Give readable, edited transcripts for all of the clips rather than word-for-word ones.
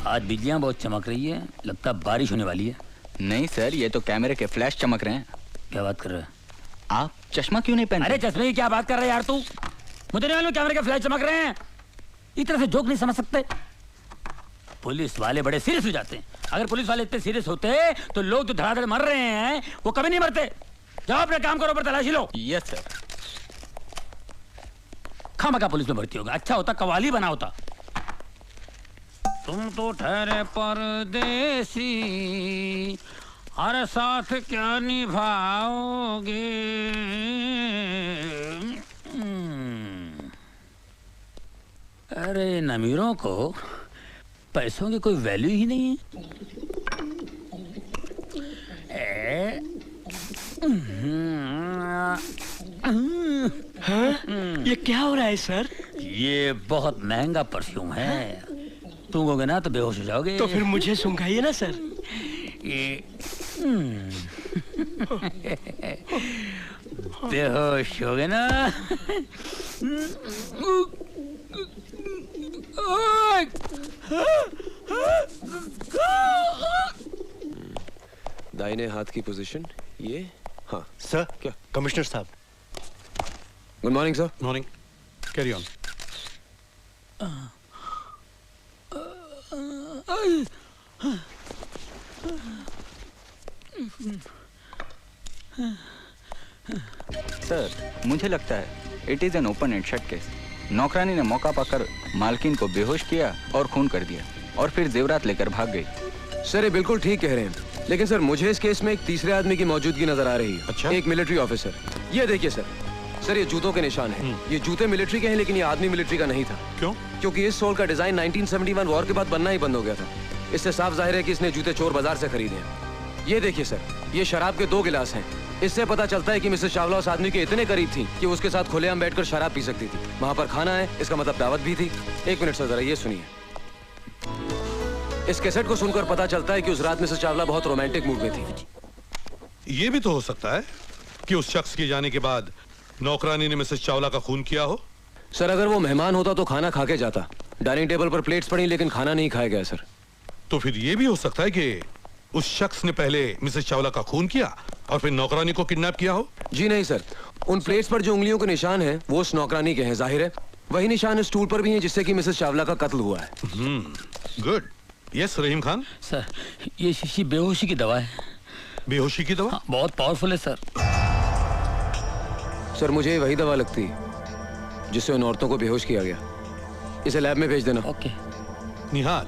आज बिजलियां बहुत चमक रही है, लगता है बारिश होने वाली है। नहीं सर, ये तो कैमरे के फ्लैश चमक रहे हैं। क्या बात कर रहे हैं आप? चश्मा क्यों नहीं पहनते? अरे चश्मे की क्या बात कर रहे हैं यार तू? मुझे नहीं मालूम कैमरे के फ्लैश चमक रहे हैं। इस तरह से जोक नहीं समझ सकते। पुलिस वाले बड़े सीरियस हो जाते हैं। अगर पुलिस वाले इतने सीरियस होते तो लोग जो धड़ाधड़ मर रहे हैं वो कभी नहीं मरते। जाओ अपने काम करो, पर तलाशी लो। Yes sir. खामखा पुलिस में भर्ती होगा, अच्छा होता कवाली बना होता। तुम तो ठहरे परदेसी, हर साथ क्या निभाओगे। अरे इन अमीरों को पैसों की कोई वैल्यू ही नहीं है। हाँ? ये क्या हो रहा है सर? ये बहुत महंगा परफ्यूम है, सूंघोगे ना तो बेहोश हो जाओगे। तो फिर मुझे सूंघाइए ना सर। ये बेहोश हो गए ना। दाहिने हाथ की पोजीशन ये। हाँ सर। क्या? कमिश्नर साहब। Good morning sir. Morning. Carry on. Sir, मुझे लगता है it is an open and shut case. नौकरानी ने मौका पाकर मालकिन को बेहोश किया और खून कर दिया और फिर जेवरात लेकर भाग गई। सर ये बिल्कुल ठीक कह रहे हैं, लेकिन सर मुझे इस केस में एक तीसरे आदमी की मौजूदगी नजर आ रही है। अच्छा? एक मिलिट्री ऑफिसर। ये देखिए सर, सर ये जूतों के निशान हैं। ये जूते मिलिट्री के हैं, लेकिन ये आदमी मिलिट्री का नहीं था। क्यों? क्योंकि इस सोल का डिजाइन 1971 वॉर के बाद बनना ही बंद हो गया था। इससे साफ जाहिर है कि इसने जूते चोर बाजार से खरीदे हैं। ये देखिए सर, ये शराब के 2 गिलास हैं। इससे पता चलता है कि मिसेस चावला उस आदमी के इतने करीब थी कि उसके साथ खुलेआम बैठकर शराब पी सकती थी। वहां पर खाना है, इसका मतलब दावत भी थी। 1 मिनट सर, जरा ये सुनिए। इस कैसेट को सुनकर पता चलता है कि उस रात मिसेस चावला बहुत रोमांटिक मूड में थी। ये भी तो हो सकता है कि उस शख्स के जाने के बाद नौकरानी ने मिसेस चावला का खून किया हो। सर अगर वो मेहमान होता तो खाना खा के जाता। डाइनिंग टेबल पर प्लेट्स पड़ी, लेकिन खाना नहीं खाया गया सर। तो फिर ये भी हो सकता है कि उस शख्स ने पहले मिसेस चावला का खून किया और फिर नौकरानी को किडनैप किया हो। जी नहीं सर, उन प्लेट्स पर जो उंगलियों के निशान हैं वो उस नौकरानी के हैं। जाहिर है वही निशान इस स्टूल पर भी हैं जिससे कि मिसेस चावला का कत्ल हुआ है। गुड। यस रहीम खान। सर ये शीशी बेहोशी की दवा है। बेहोशी की दवा? हाँ, बहुत पावरफुल है सर। सर मुझे वही दवा लगती है जिससे उन औरतों को बेहोश किया गया। इसे लैब में भेज देना। ओके। निहाल,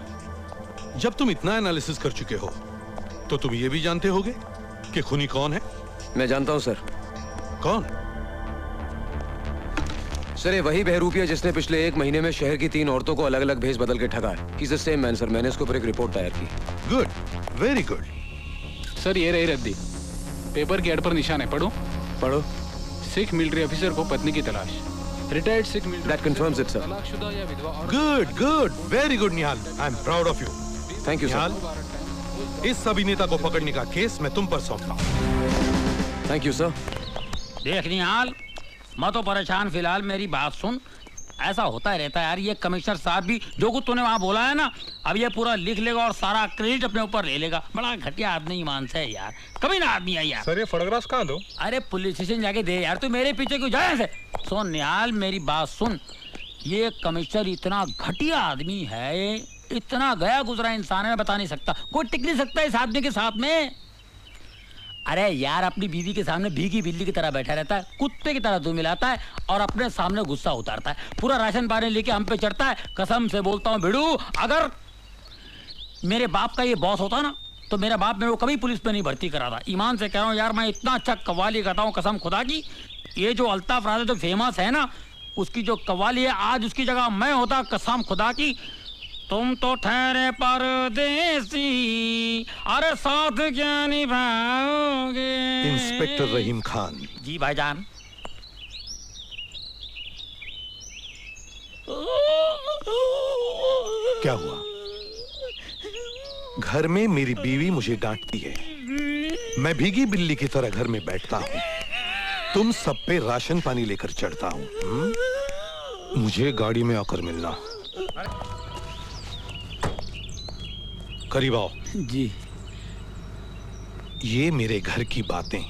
जब तुम इतना एनालिसिस कर चुके हो तो तुम ये भी जानते होगे कि खूनी कौन है? मैं जानता हूं सर। कौन? सर ये वही बहरूपिया जिसने पिछले 1 महीने में शहर की 3 औरतों को अलग अलग भेज बदल के ठगा है। He's the same man sir. मैंने इसके ऊपर एक रिपोर्ट तैयार की। Good, very good. सर ये रही रद्दी। पेपर के एड पर निशान है, पढ़ो। पढ़ो। सिख मिलिट्री ऑफिसर को पत्नी की तलाश। Retired Sikh military. That confirms it, sir. तलाकशुदा या विधवा औरत। Good good, very good Nihal. I am proud of you. Thank you sir. Nihal, इस अभिनेता को पकड़ने का केस मैं तुम पर सौंपता हूं। Thank you sir. देख निहाल, मैं तो परेशान फिलहाल, मेरी बात सुन। ऐसा होता रहता है यार, ये कमिश्नर साहब भी जो कुछ तूने वहाँ बोला है ना, अब ये पूरा लिख लेगा और सारा क्रेडिट अपने ऊपर ले लेगा। बड़ा घटिया आदमी ईमान से है यार, कभी ना आदमी है यार। सर ये फोटोग्राफ्स कहाँ दो? अरे पुलिस स्टेशन जाके दे यार, तू मेरे पीछे क्यों जाए ऐसे? सुन निहाल, मेरी बात सुन। ये कमिश्नर इतना घटिया आदमी है, इतना गया गुजरा इंसान है, मैं बता नहीं सकता। कोई टिक नहीं सकता इस आदमी के साथ में। अरे यार अपनी बीवी के सामने भीगी बिल्ली की तरह बैठा रहता है, कुत्ते की तरह दो मिलाता है और अपने सामने गुस्सा उतारता है। पूरा राशन पानी लेके हम पे चढ़ता है। कसम से बोलता हूँ भिड़ू, अगर मेरे बाप का ये बॉस होता ना तो मेरा बाप मेरे को कभी पुलिस में नहीं भर्ती करा था। ईमान से कह रहा हूँ यार, मैं इतना अच्छा कव्वाली गाता हूँ कसम खुदा की। ये जो अल्ताफ राजा जो फेमस है ना, उसकी जो कव्वाली है, आज उसकी जगह मैं होता कसम खुदा की। तुम तो ठहरे परदेसी, अरे साथ क्या निभाओगे। इंस्पेक्टर रहीम खान। जी भाईजान। क्या हुआ? घर में मेरी बीवी मुझे डांटती है, मैं भीगी बिल्ली की तरह घर में बैठता हूँ, तुम सब पे राशन पानी लेकर चढ़ता हूँ। मुझे गाड़ी में आकर मिलना। करीब आओ। जी। ये मेरे घर की बातें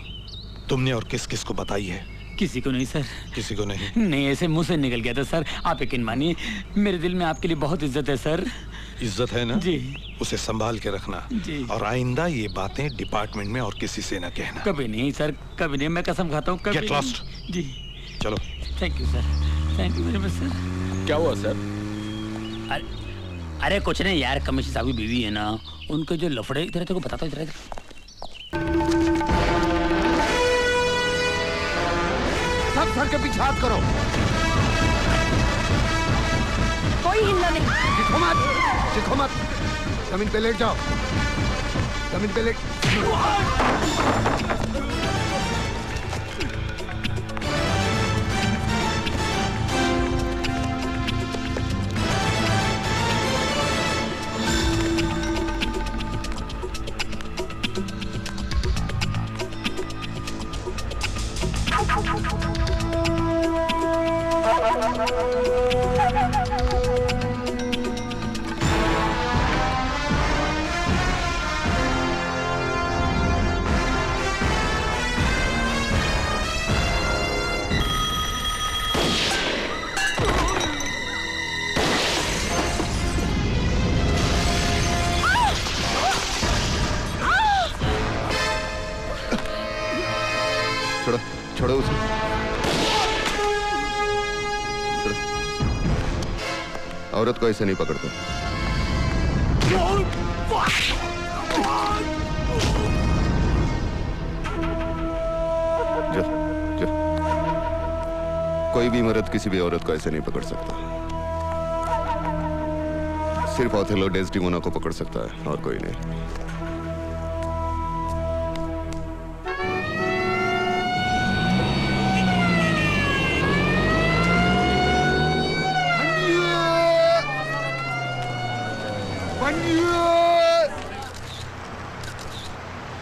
तुमने और किस किस को बताई है? किसी को नहीं सर। किसी को नहीं? नहीं, ऐसे मुंह से निकल गया था सर। आप यकीन मानिए, मेरे दिल में आपके लिए बहुत इज्जत है सर। इज्जत है ना? जी। उसे संभाल के रखना। जी। और आइंदा ये बातें डिपार्टमेंट में और किसी से न कहना। कभी नहीं सर, कभी नहीं। मैं कसम खाता हूँ कभी Get नहीं। lost। जी। चलो। Thank you sir, thank you very much sir. क्या हुआ सर? अरे कुछ नहीं यार, कमिश्नर साहब की बीवी है ना, उनके जो लफड़े, इधर तेरे को बताता हूँ, इधर। सब सर के पीछे हाथ करो। कोई हिलना नहीं। चिखो मत, चिखो मत। जमीन पे लेट जाओ, जमीन पे लेट। छोड़ो, छोड़ो उसे। छोड़ो। औरत को ऐसे नहीं पकड़ते। जा, जा। कोई भी मर्द किसी भी औरत को ऐसे नहीं पकड़ सकता। सिर्फ ओथेलो डेस्टिमोना को पकड़ सकता है और कोई नहीं।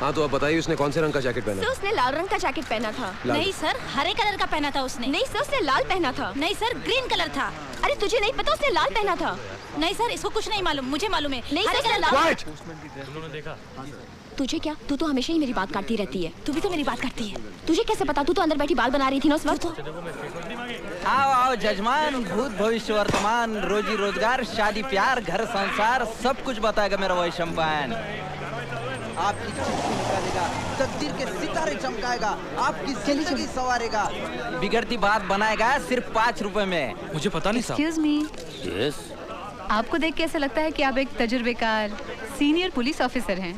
हाँ तो अब बताइए, उसने कौन से रंग का जैकेट पहना? सर उसने लाल रंग का जैकेट पहना था। नहीं सर, हरे कलर का पहना था उसने। नहीं सर उसने लाल पहना था। नहीं सर, ग्रीन कलर था। अरे तुझे नहीं पता, उसने लाल पहना था। नहीं सर, इसको कुछ नहीं मालूम, मुझे मालूम है। नहीं हरे सर, कलर लाल। तुझे क्या? तू तो हमेशा ही मेरी बात काटती रहती है। तू भी तो मेरी बात काटती है। तुझे कैसे पता? तू तो अंदर बैठी बाल बना रही थी ना उस वक्त। आओ आओ जजमान, भूत भविष्य वर्तमान, रोजी रोजगार, शादी प्यार, घर संसार, सब कुछ बताएगा मेरा वही शैम्पेन। आपकी चिट्ठी निकालेगा, तकदीर के सितारे चमकाएगा, आपकी जिंदगी संवारेगा, बिगड़ती बात बनाएगा सिर्फ 5 रुपए में। मुझे पता नहीं साहब। Excuse me, yes. आपको देख के ऐसा लगता है कि आप एक तजुर्बेकार सीनियर पुलिस ऑफिसर हैं।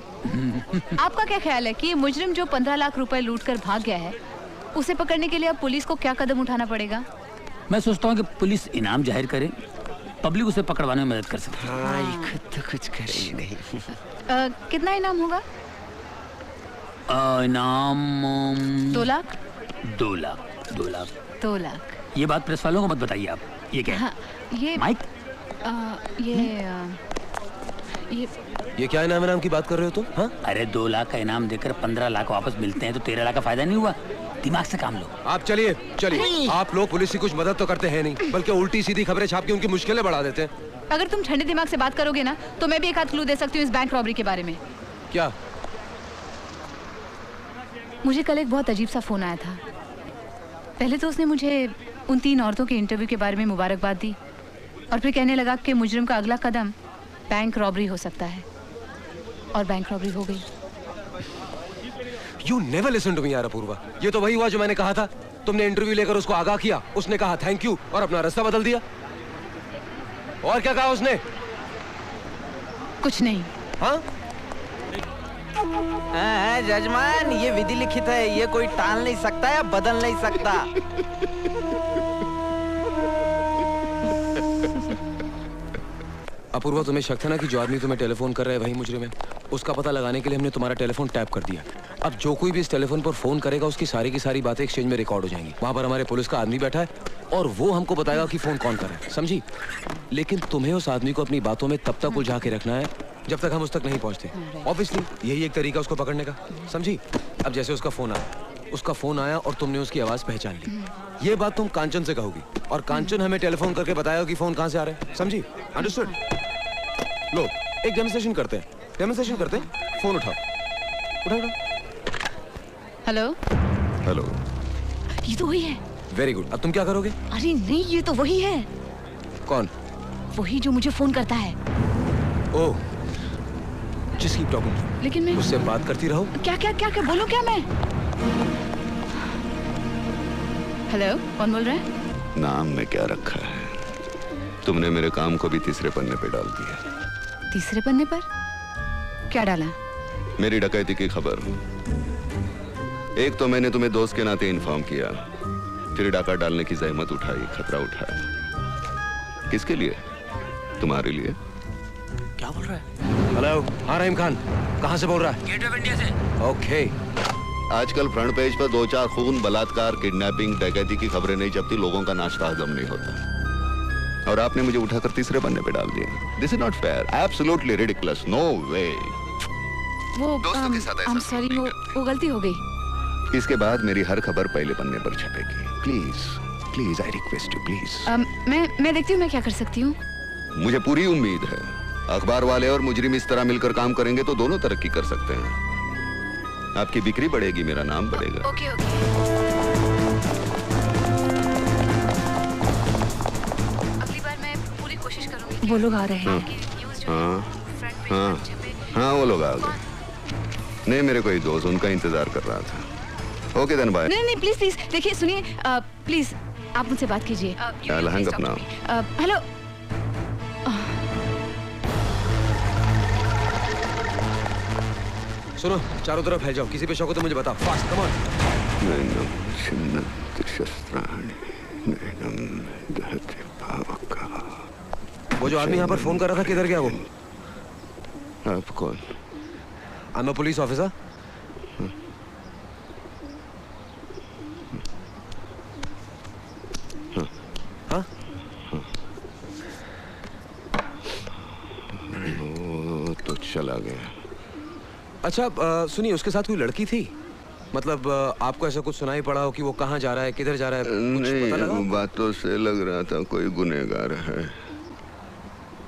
आपका क्या ख्याल है कि ये मुजरिम जो 15 लाख रुपए लूट कर भाग गया है, उसे पकड़ने के लिए अब पुलिस को क्या कदम उठाना पड़ेगा? मैं सोचता हूँ कि पुलिस इनाम जाहिर करे, पब्लिक उसे पकड़वाने में मदद कर सकती है। हाँ, ये खुद तो कुछ कर ही नहीं। कितना इनाम होगा? इनाम 2 लाख। 2 लाख, 2 लाख। 2 लाख। ये बात प्रेस वालों को मत बताइए आप। ये क्या है? हाँ, ये माइक? ये क्या इनाम की बात कर रहे हो तुम? हाँ? अरे 2 लाख का इनाम देकर 15 लाख वापस मिलते हैं तो 13 लाख का फायदा नहीं हुआ? दिमाग से काम लो। आप चलिए चलिए। आप लोग पुलिस की कुछ मदद तो करते हैं नहीं, बल्कि उल्टी सीधी खबरें छाप के उनकी मुश्किलें बढ़ा देते हैं। अगर तुम ठंडे दिमाग से बात करोगे ना, तो मैं भी एक आध क्लू दे सकती हूँ इस बैंक रॉबरी के बारे में। क्या? मुझे कल एक बहुत अजीब सा फोन आया था। पहले तो उसने मुझे उन 3 औरतों के इंटरव्यू के बारे में मुबारकबाद दी, और फिर कहने लगा कि मुजरिम का अगला कदम बैंक रॉबरी हो सकता है, और बैंक रॉबरी हो गई। You never listen to me यार अपूर्वा। ये तो वही हुआ जो मैंने कहा था। तुमने इंटरव्यू लेकर उसको आगाह किया, उसने कहा थैंक यू और अपना रास्ता बदल दिया। और क्या कहा उसने? कुछ नहीं। हाँ? जजमान, ये विधि लिखित है, ये कोई टाल नहीं सकता या बदल नहीं सकता। अपूर्वा, तुम्हें शक था ना कि जो आदमी तुम्हें टेलीफोन कर रहा है वही मुजरिम है। उसका पता लगाने के लिए हमने तुम्हारा टेलीफोन टैप कर दिया। अब जो कोई भी इस टेलीफोन पर फोन करेगा उसकी सारी की सारी बातें एक्सचेंज में रिकॉर्ड हो जाएंगी। वहां पर हमारे पुलिस का आदमी बैठा है और वो हमको बताएगा कि फोन कौन कर रहा है, समझी? लेकिन तुम्हें उस आदमी को अपनी बातों में तब तक उलझा के रखना है जब तक हम उस तक नहीं पहुंचते। ऑब्वियसली यही एक तरीका उसको पकड़ने का, समझी? अब जैसे उसका फोन आया और तुमने उसकी आवाज पहचान ली, ये बात तुम कांचन से कहोगी और कांचन हमें टेलीफोन करके बताएगा कि फोन कहां से आ रहा है, समझी? अंडरस्टूड? लो, एक डेमोंस्ट्रेशन करते हैं। डेमोन्स्ट्रेशन करते हैं। फोन उठाओ, उठाओ। हेलो। हेलो। ये तो वही है। Very good. अब तुम क्या करोगे? अरे नहीं, ये तो वही है। कौन? वही जो मुझे फोन करता है। ओह, जस्ट कीप टॉकिंग। लेकिन मैं उससे बात करती रहो। क्या क्या क्या क्या बोलूं क्या मैं? हेलो, कौन बोल रहा है? नाम में क्या रखा है? तुमने मेरे काम को भी तीसरे पन्ने पे डाल दिया। तीसरे पन्ने पर क्या डाला? मेरी डकैती की खबर। एक तो मैंने तुम्हें दोस्त के नाते इन्फॉर्म किया, फिर डाका डालने की जहमत उठाई, खतरा उठाया। किसके लिए? तुम्हारे लिए। क्या बोल रहा है? हेलो। हाँ रहीम खान, कहाँ से बोल रहा है? गेट ऑफ इंडिया से। ओके। आजकल फ्रंट पेज पर 2-4 खून, बलात्कार, किडनैपिंग, डकैती की खबरें नहीं छपती, लोगों का नाश्ता हजम नहीं होता। और आपने मुझे उठाकर तीसरे पन्ने पे डाल दिया। This is not fair, absolutely ridiculous, no way. वो दोस्तों के साथ ऐसा I'm sorry, नहीं वो गलती हो गई। इसके बाद मेरी हर खबर पहले पन्ने पर छपेगी। Please please, I request you, please. मैं देखती हूँ मैं क्या कर सकती हूँ। मुझे पूरी उम्मीद है अखबार वाले और मुजरिम इस तरह मिलकर काम करेंगे तो दोनों तरक्की कर सकते हैं। आपकी बिक्री बढ़ेगी, मेरा नाम बढ़ेगा। Okay okay. अगली बार मैं पूरी कोशिश करूंगी। वो लोग आ रहे हैं। हाँ, वो लोग आ गए। नहीं, मेरे कोई दोस्त उनका इंतजार कर रहा था। Okay then, bye. नहीं नहीं, प्लीज प्लीज देखिए, सुनिए, प्लीज आप मुझसे बात कीजिए। Hang up now. हेलो। सुनो, चारों तरफ फैल जाओ, किसी पे शक हो तो मुझे बताओ। Fast, come on. वो जो आदमी यहाँ पर फोन कर रहा था, किधर गया वो? आप कौन? I am a police officer. हाँ? वो तो चला गया। अच्छा, सुनिए, उसके साथ कोई लड़की थी? मतलब आपको ऐसा कुछ सुनाई पड़ा हो कि वो कहाँ जा रहा है, किधर जा रहा है? कुछ पता लगा? नहीं, बातों से लग रहा था कोई गुनहगार है।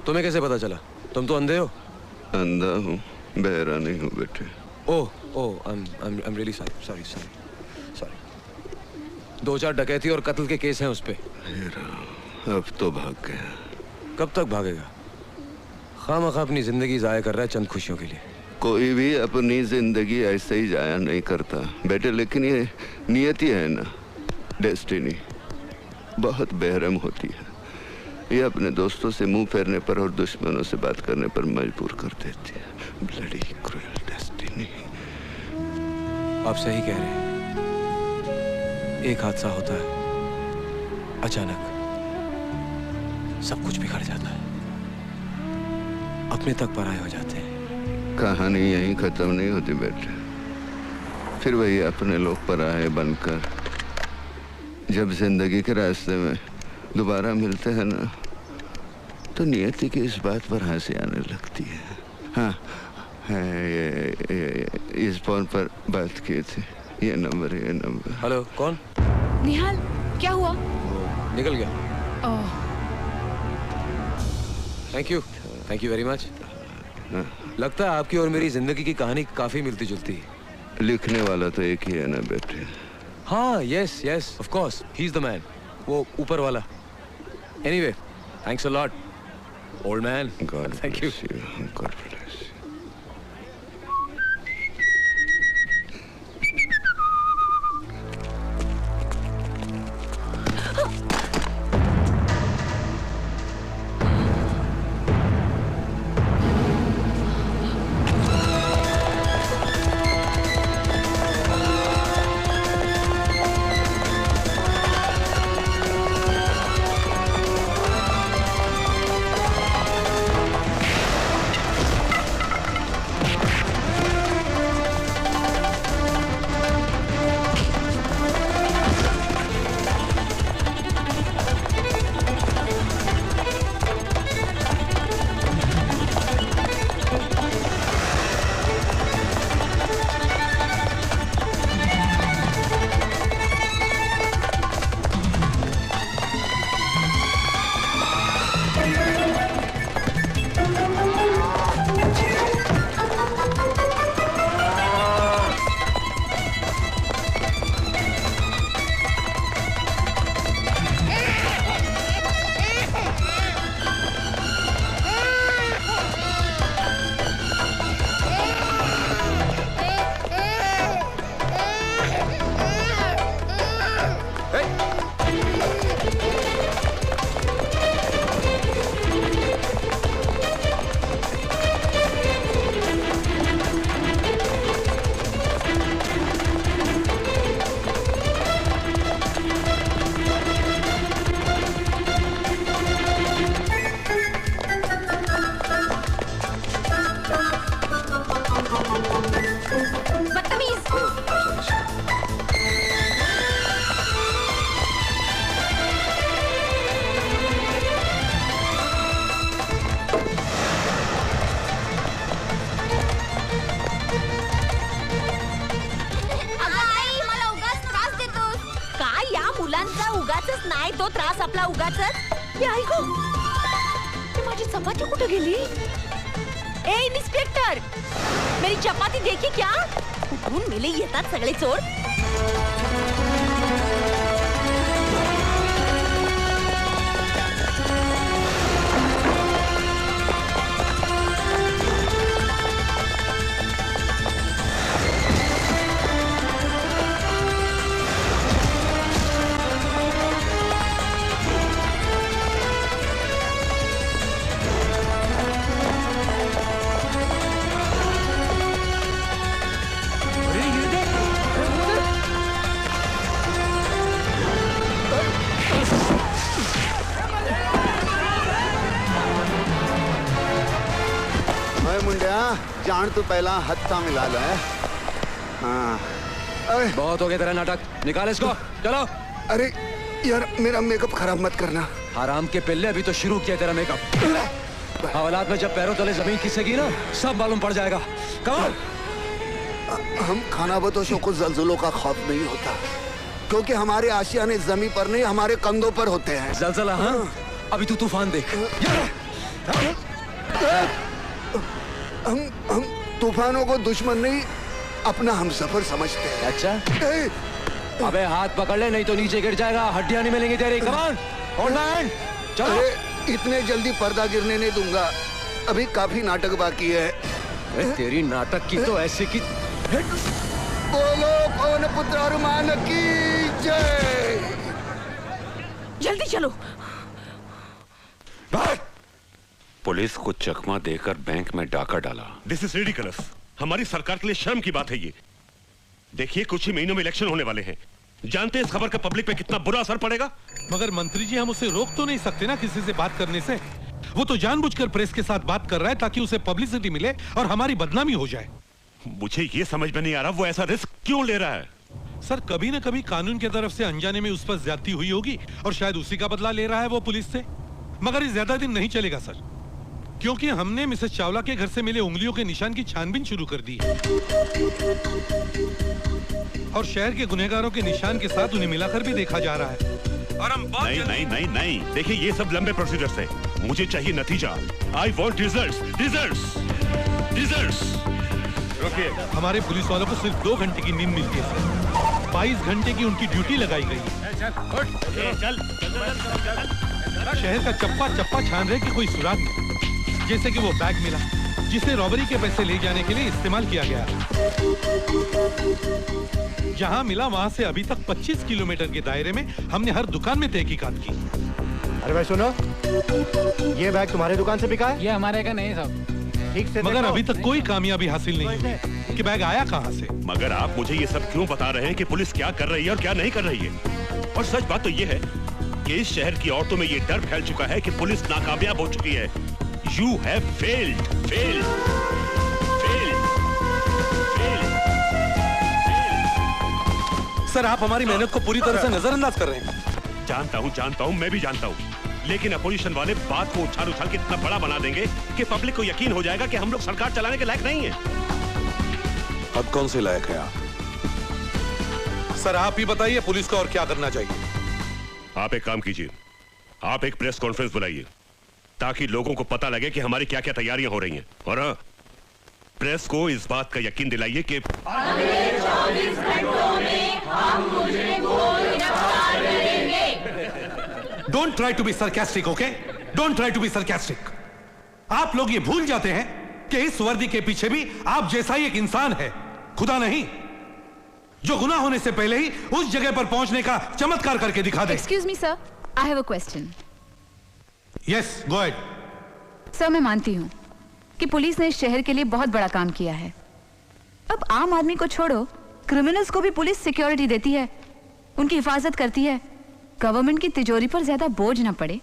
तुम्हें कैसे पता चला? तुम तो अंधे हो। अंधा हूँ, बहरा नहीं हूँ बेटे। ओह, आई एम रियली सॉरी। 2-4 डकैती और कत्ल के केस हैं उस पे। अब तो भाग गया। कब तक भागेगा? खामखा अपनी जिंदगी जाया कर रहा है चंद खुशियों के लिए। कोई भी अपनी जिंदगी ऐसे ही जाया नहीं करता बेटे, लेकिन ये नियति है ना, डेस्टिनी, बहुत बेरहम होती है। ये अपने दोस्तों से मुंह फेरने पर और दुश्मनों से बात करने पर मजबूर कर देती है। Bloody cruel destiny. आप सही कह रहे हैं। एक हादसा होता है, अचानक सब कुछ बिगड़ जाता है, अपने तक पराये हो जाते हैं। कहानी यहीं खत्म नहीं होती बेटे, फिर वही अपने लोग पराये बनकर जब जिंदगी के रास्ते में दोबारा मिलते हैं ना, तो नियति की इस बात पर हंसी आने लगती है। हाँ, ये इस फोन पर बात की थी, ये नंबर। हेलो, कौन? निहाल, क्या हुआ? निकल गया। ओह, थैंक यू वेरी मच। लगता है आपकी और मेरी जिंदगी की कहानी काफी मिलती जुलती है। लिखने वाला तो एक ही है ना बेटे। हाँ, yes of course, he is the man, वो ऊपर वाला। Anyway, thanks a lot old man. Thank you. God bless you. सपला उगाचच? हे आई गो, ते माझी चपाती कुठे गेली? ए इन्स्पेक्टर, मेरी चपाती देखी क्या? कुठून मेले येतात सगळे चोर? जान तू पहला हत्था मिला लो है। हाँ। अरे बहुत हो गया तेरा नाटक, निकाल इसको, चलो। अरे यार मेरा मेकअप खराब मत करना। हराम के पिल्ले, अभी तो शुरू किया तेरा मेकअप। हवालात में जब पैरों तले जमीन खिसकेगी ना, सब मालूम पड़ जाएगा। कमाल। हम खानाबदोशों को जल्जलों का खौफ नहीं होता, क्योंकि हमारे आशियाने जमीन पर नहीं हमारे कंधों पर होते हैं। जलजला? हाँ, अभी तू तूफान देख। हम तूफानों को दुश्मन नहीं, अपना हमसफर समझते हैं। अच्छा? अबे हाथ पकड़ ले, नहीं तो नीचे गिर जाएगा, हड्डियां नहीं मिलेंगी तेरी। कमान, होल्ड हैंड, चलो। इतने जल्दी पर्दा गिरने नहीं दूंगा, अभी काफी नाटक बाकी है। तेरी नाटक की तो ऐसे की। बोलो कौन पुत्र हनुमान की जय। जल्दी चलो। पुलिस को चकमा देकर बैंक में डाका डाला। This is ridiculous. हमारी सरकार के लिए शर्म की बात है ये। देखिए कुछ ही महीनों में इलेक्शन होने वाले हैं, जानते हैं इस खबर का पब्लिक पे कितना बुरा असर पड़ेगा। मगर मंत्री जी, हम उसे रोक तो नहीं सकते ना किसी से बात करने से। वो तो जानबूझकर प्रेस के साथ बात कर रहा है ताकि उसे पब्लिसिटी मिले और हमारी बदनामी हो जाए। मुझे ये समझ में नहीं आ रहा वो ऐसा रिस्क क्यों ले रहा है। सर, कभी न कभी कानून की तरफ से अनजाने में उस पर ज्यादती हुई होगी और शायद उसी का बदला ले रहा है वो पुलिस से। मगर ये ज्यादा दिन नहीं चलेगा सर, क्योंकि हमने मिसेस चावला के घर से मिले उंगलियों के निशान की छानबीन शुरू कर दी है और शहर के गुनहगारों के निशान के साथ उन्हें मिलाकर भी देखा जा रहा है। और हम नहीं, देखिए ये सब लंबे प्रोसीजर्स हैं। मुझे चाहिए नतीजा। I want results. हमारे पुलिस वालों को सिर्फ 2 घंटे की नींद मिलती है सर। 22 घंटे की उनकी ड्यूटी लगाई गई है। शहर का चप्पा चप्पा छान रहे कि कोई सुराग नहीं। जैसे कि वो बैग मिला जिसे रॉबरी के पैसे ले जाने के लिए इस्तेमाल किया गया। जहां मिला वहां से अभी तक 25 किलोमीटर के दायरे में हमने हर दुकान में तहकीकात की। अरे भाई सुनो, ये बैग तुम्हारे दुकान से बिका है? ये हमारे का नहीं साहब। ठीक से मगर अभी तक कोई कामयाबी हासिल नहीं हुई कि बैग आया कहां से। मगर आप मुझे ये सब क्यों बता रहे हैं कि पुलिस क्या कर रही है और क्या नहीं कर रही है? और सच बात तो ये है कि इस शहर की औरतों में ये डर फैल चुका है कि पुलिस नाकामयाब हो चुकी है। You have failed. सर, आप हमारी मेहनत को पूरी तरह से नजरअंदाज कर रहे हैं। जानता हूँ, मैं भी जानता हूँ, लेकिन अपोजिशन वाले बात को उछाल के इतना बड़ा बना देंगे कि पब्लिक को यकीन हो जाएगा कि हम लोग सरकार चलाने के लायक नहीं है। अब कौन से लायक है आप? सर, आप ही बताइए पुलिस को और क्या करना चाहिए। आप एक काम कीजिए, आप एक प्रेस कॉन्फ्रेंस बुलाइए ताकि लोगों को पता लगे कि हमारी क्या क्या तैयारियां हो रही हैं। और हाँ, प्रेस को इस बात का यकीन दिलाइए कि अगले 24 घंटों में हम मुझे गिरफ्तार करेंगे। Don't try to be sarcastic, okay? Don't try to be sarcastic. आप लोग ये भूल जाते हैं कि इस वर्दी के पीछे भी आप जैसा ही एक इंसान है, खुदा नहीं, जो गुनाह होने से पहले ही उस जगह पर पहुंचने का चमत्कार करके दिखा दे। Excuse me sir, I have a question. Yes, go ahead. Sir, मैं मानती हूँ कि पुलिस ने इस शहर के लिए बहुत बड़ा काम किया है। अब आम आदमी को छोड़ो, क्रिमिनल्स को भी पुलिस सिक्योरिटी देती है, उनकी हिफाजत करती है, गवर्नमेंट की तिजोरी पर ज्यादा बोझ ना पड़े,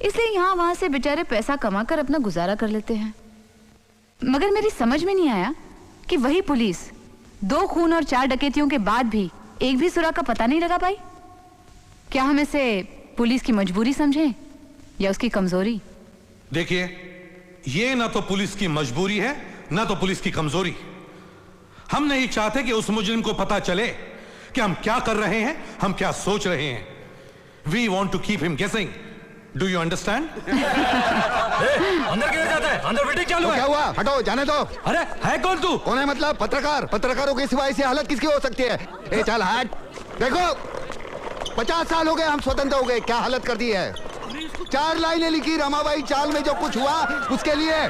इसलिए यहाँ वहां से बेचारे पैसा कमाकर अपना गुजारा कर लेते हैं। मगर मेरी समझ में नहीं आया कि वही पुलिस 2 खून और 4 डकैतियों के बाद भी एक भी सुराग का पता नहीं लगा पाई। क्या हम इसे पुलिस की मजबूरी समझें या उसकी कमजोरी? देखिए, ये ना तो पुलिस की मजबूरी है ना तो पुलिस की कमजोरी। हम नहीं चाहते कि उस मुजरिम को पता चले कि हम क्या कर रहे हैं, हम क्या सोच रहे हैं। We want to keep him guessing. Do you understand? अंदर गिर जाता है, अंदर मीटिंग चालू है। क्या हुआ? हटो, जाने दो। अरे है कौन तू? कौन है मतलब? पत्रकार। पत्रकारों के सिवाय ऐसी हालत किसकी हो सकती है? ए चल हट। देखो 50 साल हो गए हम स्वतंत्र हो गए, क्या हालत कर दी है। 4 लाइनें लिखी रमाबाई चाल में, जो कुछ हुआ उसके लिए।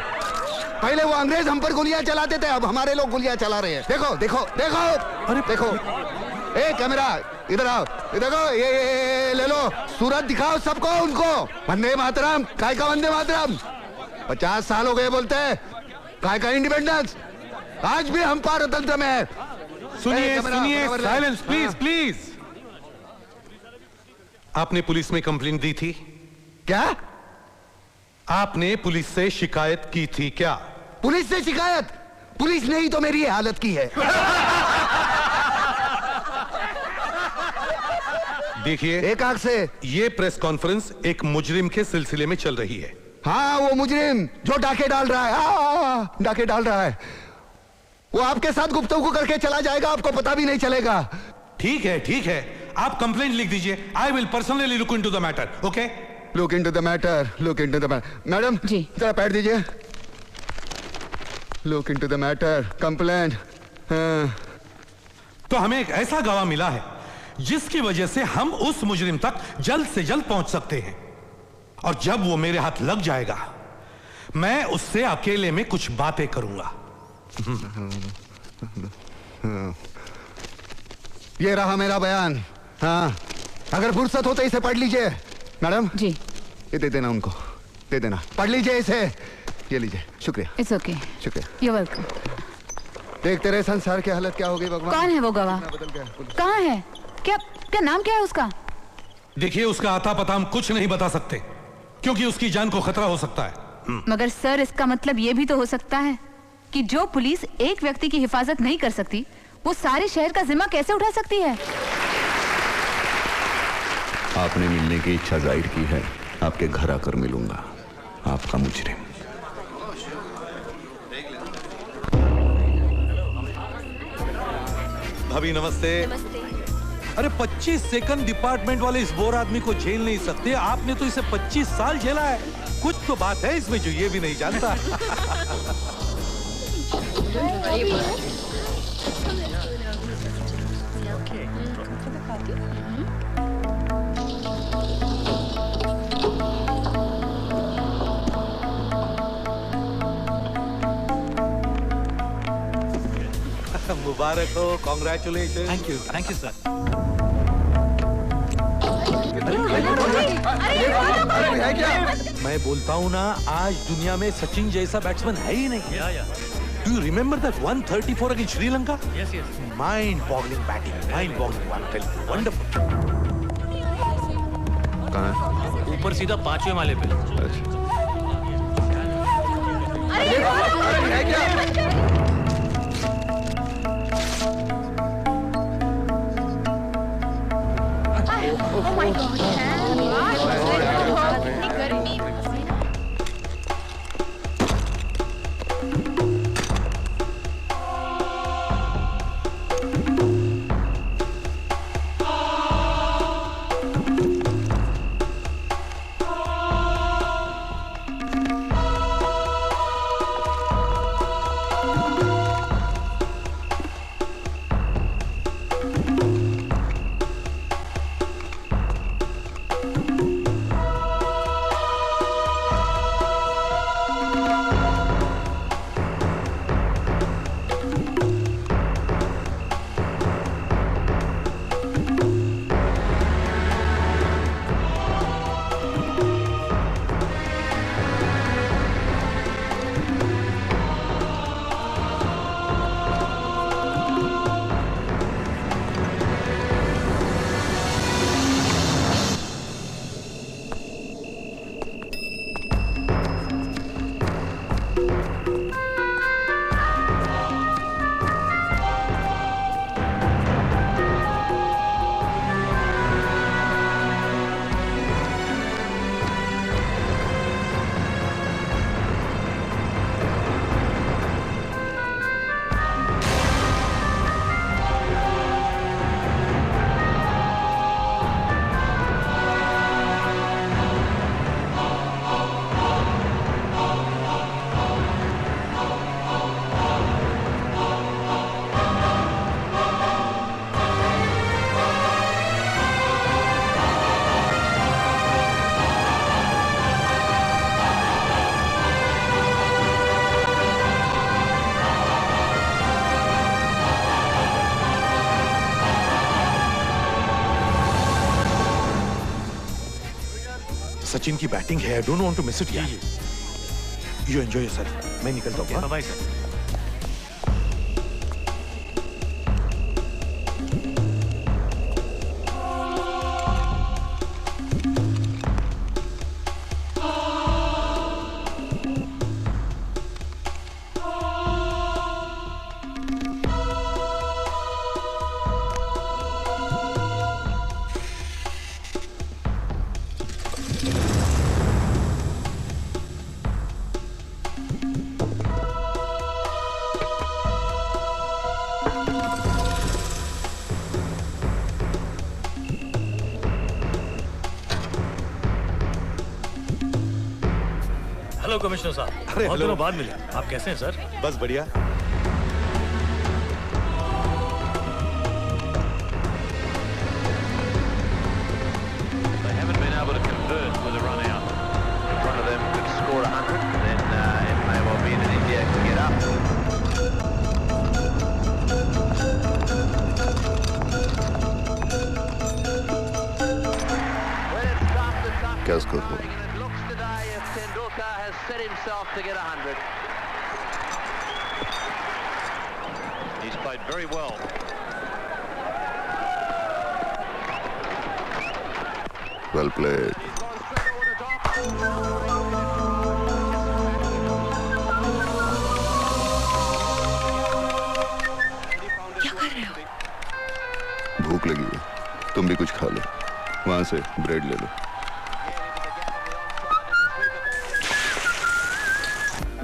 पहले वो अंग्रेज हम पर गोलियां चलाते थे, अब हमारे लोग गोलियां चला रहे हैं। देखो देखो देखो, अरे देखो। ए कैमरा इधर आओ, देखो ये ले लो, सूरत दिखाओ सबको, उनको। वंदे मातरम, काय का वंदे मातरम। 50 साल हो गए बोलते हैं, काय का इंडिपेंडेंस। आज भी हम पारतंत्र में है। सुनिए सुनिए, साइलेंस प्लीज प्लीज। आपने पुलिस में कंप्लेंट दी थी क्या? आपने पुलिस से शिकायत की थी क्या? पुलिस से शिकायत? पुलिस ने ही तो मेरी हालत की है। देखिए, एक आंख से ये प्रेस कॉन्फ्रेंस एक मुजरिम के सिलसिले में चल रही है। हाँ, वो मुजरिम जो डाके डाल रहा है, डाके डाल रहा है, वो आपके साथ गुफ्तगू करके चला जाएगा, आपको पता भी नहीं चलेगा। ठीक है, आप कंप्लेंट लिख दीजिए। I will personally look into the matter. Okay, look into the matter, look into the matter. Madam ji जरा पैड दीजिए। Look into the matter, complaint. तो हमें एक ऐसा गवाह मिला है जिसकी वजह से हम उस मुजरिम तक जल्द से जल्द पहुंच सकते हैं, और जब वो मेरे हाथ लग जाएगा मैं उससे अकेले में कुछ बातें करूंगा। ये रहा मेरा बयान। हाँ, अगर फुर्सत हो तो इसे पढ़ लीजिए। मैडम जी, ये दे देना उनको, दे देना, पढ़ लीजिए इसे। ये लीजिए, शुक्रिया। इट्स ओके, शुक्रिया। You welcome. देखते रहे संसार की हालत क्या हो गई भगवान। कौन है वो गवाह? कहाँ है? क्या क्या नाम क्या है उसका? देखिए, उसका आता पता हम कुछ नहीं बता सकते क्योंकि उसकी जान को खतरा हो सकता है। मगर सर, इसका मतलब ये भी तो हो सकता है कि जो पुलिस एक व्यक्ति की हिफाजत नहीं कर सकती, वो सारे शहर का जिम्मा कैसे उठा सकती है? आपने मिलने की इच्छा जाहिर की है, आपके घर आकर मिलूंगा, आपका मुजरिम। भाभी नमस्ते। अरे 25 सेकंड डिपार्टमेंट वाले इस बोर आदमी को झेल नहीं सकते, आपने तो इसे 25 साल झेला है। कुछ तो बात है इसमें जो ये भी नहीं जानता। मुबारक हो, कॉन्ग्रेचुलेशन। Thank you sir. मैं बोलता हूँ ना, आज दुनिया में सचिन जैसा बैट्समैन है ही नहीं। Do you remember that 134 against Sri Lanka? Yes yes. Mind boggling batting, mind boggling, wonderful. कहाँ है? ऊपर सीधा 5वें माले पे। Oh my God! गर्मी। सचिन की बैटिंग है, I don't want to miss it यार। यू एंजॉय योरसेल्फ, मैं निकलता हूँ। Bye sir. हेलो कमिश्नर साहब, बहुत दिनों बाद मिले। आप कैसे हैं सर? बस बढ़िया। They haven't been able to convert with a run out. One of them could score 100, and then it may well be that India can get up. क्या स्कोर हुआ? Tendulkar has set himself to get 100. He's played very well. Well played. क्या कर रहे हो? भूख लगी है, तुम भी कुछ खा लो। वहां से ब्रेड ले लो।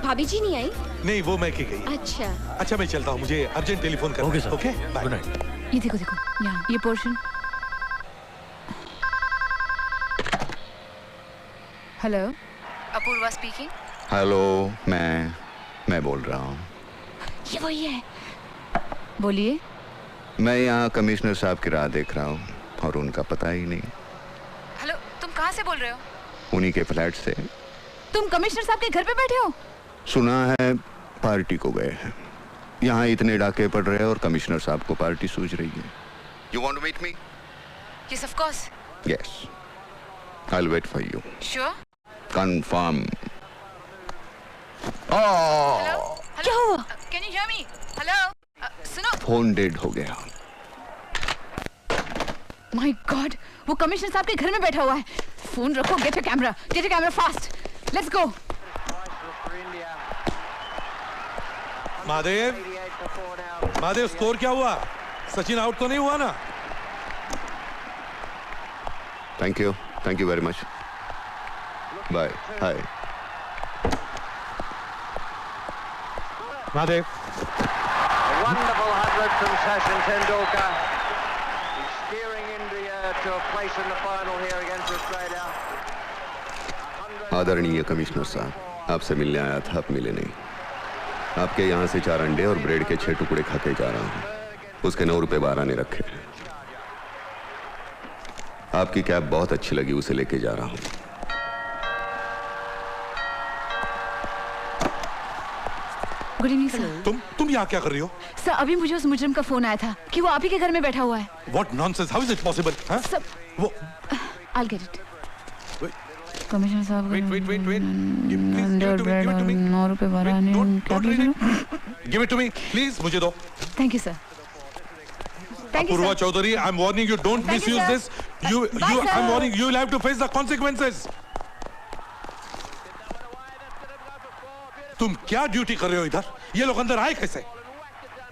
भाभी जी नहीं आई? नहीं, वो मैं की गई। अच्छा। अच्छा, मैं चलता हूँ, मुझे अर्जेंट टेलीफोन करना है। Okay sir. Okay, good night. ये देखो देखो, यहाँ ये portion. Hello, Apurva speaking. Hello, मैं बोल रहा हूँ। ये वही है। बोलिए। मैं यहाँ कमिश्नर साहब की राह देख रहा हूँ और उनका पता ही नहीं। हेलो, तुम कहाँ से बोल रहे हो? उन्हीं के फ्लैट से। तुम कमिश्नर साहब के घर पे बैठे हो? सुना है पार्टी को गए हैं। यहाँ इतने डाके पड़ रहे हैं और कमिश्नर साहब को पार्टी सूझ रही है। You want to meet me? Yes, of course. Yes. I'll wait for you. Sure. Confirm. क्या हुआ? Can you hear me? Hello? सुनो। फोन डेड हो गया। My God, वो कमिश्नर साहब के घर में बैठा हुआ है। फोन रखो, get your camera fast. Let's go. Mahadev, score क्या हुआ? सचिन आउट तो नहीं हुआ ना? Thank you very much. Bye. Hi Mahadev. A wonderful 100 from Sachin Tendulkar. He's steering India to a place in the final here against Australia. आदरणीय commissioner साहब, आपसे मिलने आया था, आप मिले नहीं। आपके यहाँ से 4 अंडे और ब्रेड के 6 टुकड़े खा के जा रहा हूँ। उसके 9 रुपए 12 ने रखे। आपकी कैब बहुत अच्छी लगी, उसे लेके जा रहा हूँ। Good evening sir. तुम यहाँ क्या कर रही हो? सर, अभी मुझे उस मुजरिम का फोन आया था कि वो आप ही के घर में बैठा हुआ है। What nonsense? How is it possible? हाँ? सर, वो I'll get it. कमिश्नर साहब, wait. ब्रेड 9 रुपए 12 ने। Give it to me, please. मुझे दो। Thank you, sir. Thank you, Apurva sir. Chaudhary, I'm warning you, don't Thank you, misuse sir. this. Bye, sir. I'm warning you, you'll have to face the consequences. तुम क्या duty कर रहे हो इधर? ये लोग अंदर आए कैसे?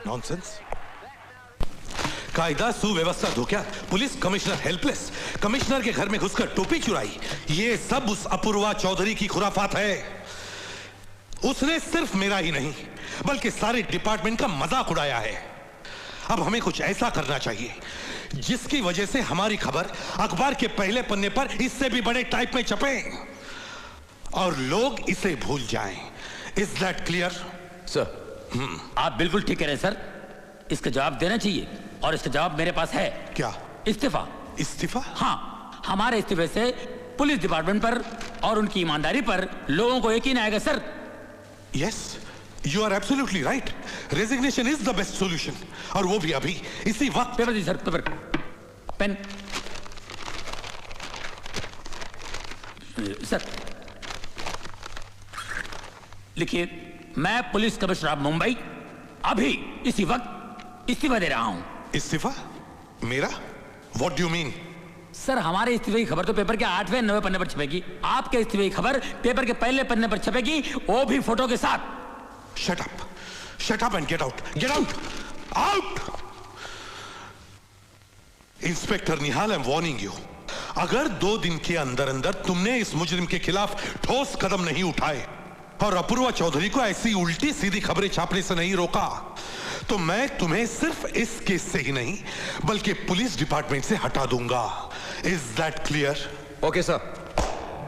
नॉनसेंस। कायदा सुव्यवस्था धो क्या? पुलिस कमिश्नर हेल्पलेस, कमिश्नर के घर में घुसकर टोपी चुराई। ये सब उस अपूर्वा चौधरी की खुराफात है। उसने सिर्फ मेरा ही नहीं बल्कि सारे डिपार्टमेंट का मजाक उड़ाया है। अब हमें कुछ ऐसा करना चाहिए जिसकी वजह से हमारी खबर अखबार के पहले पन्ने पर इससे भी बड़े टाइप में छपे और लोग इसे भूल जाएं। Is that clear? सर, आप बिल्कुल ठीक कह रहे हैं सर। इसका जवाब देना चाहिए और इसका जवाब मेरे पास है। क्या? इस्तीफा। इस्तीफा? हाँ, हमारे इस्तीफे से पुलिस डिपार्टमेंट पर और उनकी ईमानदारी पर लोगों को यकीन आएगा sir. Yes, you are absolutely right. Resignation is the best solution, और वो भी अभी इसी वक्त। पेपर दी सर, पेपर, पेन। सर लिखिए, मैं पुलिस कमिश्नर ऑफ मुंबई अभी इसी वक्त इस्तीफा दे रहा हूं। इस्तीफा? मेरा? What do you mean? Sir हमारे इस्तीफे की खबर तो पेपर के 8वें 9वें पन्ने पर छपेगी, आपके इस्तीफे की खबर पेपर के पहले पन्ने पर छपेगी, वो भी फोटो के साथ। Shut up. Shut up and get out. Get out. Out. Inspector Nihal, I'm warning you. अगर 2 दिन के अंदर अंदर तुमने इस मुजरिम के खिलाफ ठोस कदम नहीं उठाए और अपूर्वा चौधरी को ऐसी उल्टी सीधी खबरें छापने से नहीं रोका, तो मैं तुम्हें सिर्फ इस केस से ही नहीं बल्कि पुलिस डिपार्टमेंट से हटा दूंगा। Is that clear? Okay sir.